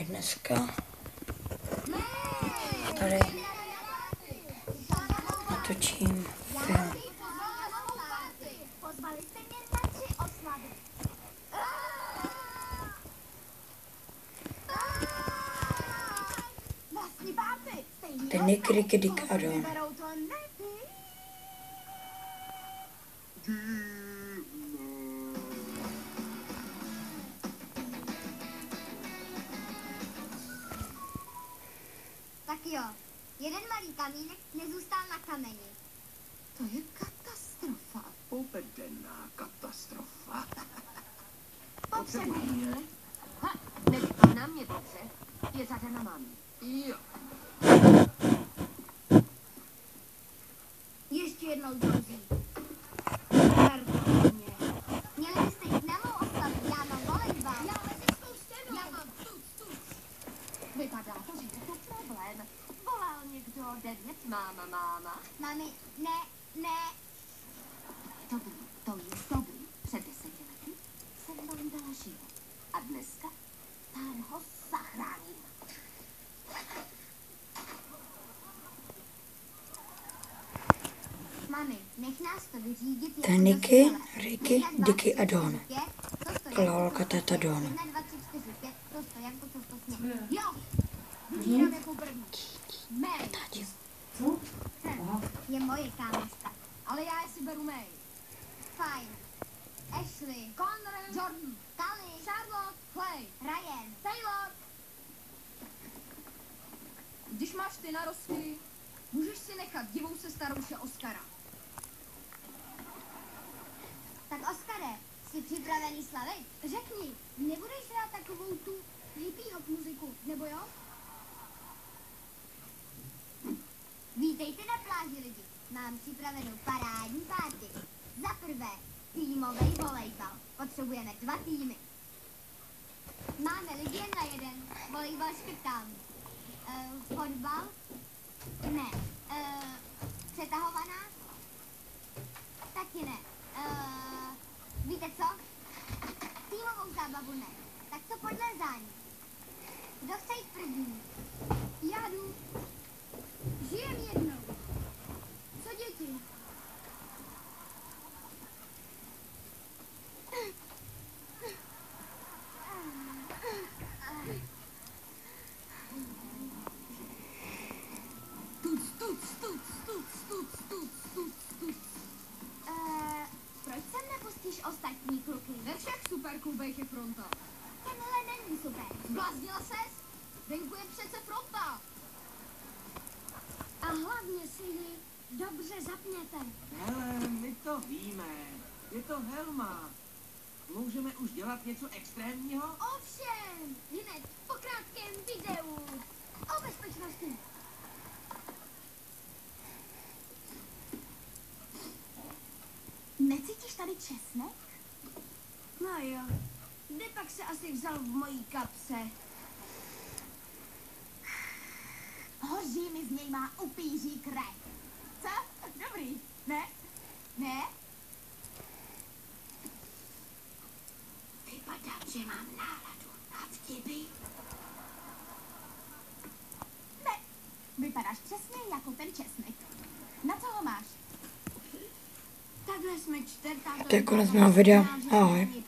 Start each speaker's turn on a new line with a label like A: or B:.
A: ještě dneska. Tady natočím film. Ten Nick, Ricky, Dick a Don.
B: Tak jo, jeden malý kamínek nezůstal na kameni.
C: To je katastrofa.
D: Povedená katastrofa.
C: Potřebujeme. Nevypadá na mě dobře. Je řada na mámě.
D: Jo.
B: Ještě jednou, druzí. Pardon. Měli byste jít na mou oslavu, já mám volejbal. Já lezickou stěnu. Já mám tuc.
C: Vypadá to, že je to problém. Volal někdo 9, máma.
B: Mami, ne.
C: To je dobrý. Před 10 lety jsem vám dala život. A dneska pán ho zachránil.
B: Mami, nech nás to vyřídit.
A: Ten Nicky, Ricky, Dicky a Don. Lolka, teta Don.
B: 1, 2, 3, 4, 5, to stojí, jako to sněh. Jo! Vybírám jako první. May. Je moje kámoška.
C: Ale já si beru May.
B: Fajn. Ashley.
C: Conrad.
B: Jordan. Tali.
C: Charlotte. Clay.
B: Ryan.
C: Taylor. Když máš ty narosty, můžeš si nechat divou se starouše Oscara.
B: Tak Oskare, jsi připravený slavit? Řekni, nebudeš hrát takovou tu hippie hop muziku, nebo jo? Vítejte na pláži, lidi. Mám připravenou parádní párty. Za prvé, týmový volejbal. Potřebujeme 2 týmy. Máme lidi jen na jeden. Volejbal škrtám. Fotbal? Ne. Přetahovaná? Taky ne. Víte co? Týmovou zábavu ne. Tak co podlezání? Kdo chce jít první? Já jdu. Žijem jednou. Co děti? Proč sem nepustíš ostatní kluky?
C: Ve všech superklubech je fronta.
B: Tenhle není super.
C: Zbláznila ses? Venku je přece fronta.
B: A hlavně si ji dobře zapněte.
D: Hele, my to víme. Je to helma. Můžeme už dělat něco extrémního?
B: Ovšem, hned po krátkém videu o bezpečnosti.
C: Necítíš tady česnek?
B: No jo, kde pak se asi vzal v mojí kapse?
C: Hoří mi z něj má upíří krev. Co? Dobrý. Ne? Ne? Vypadá, že mám náladu na vtipy. Ne. Vypadáš přesně jako ten česnek. Na co ho máš?
B: Takhle jsme čtvrtá.
A: To je konec mého videa. Ahoj.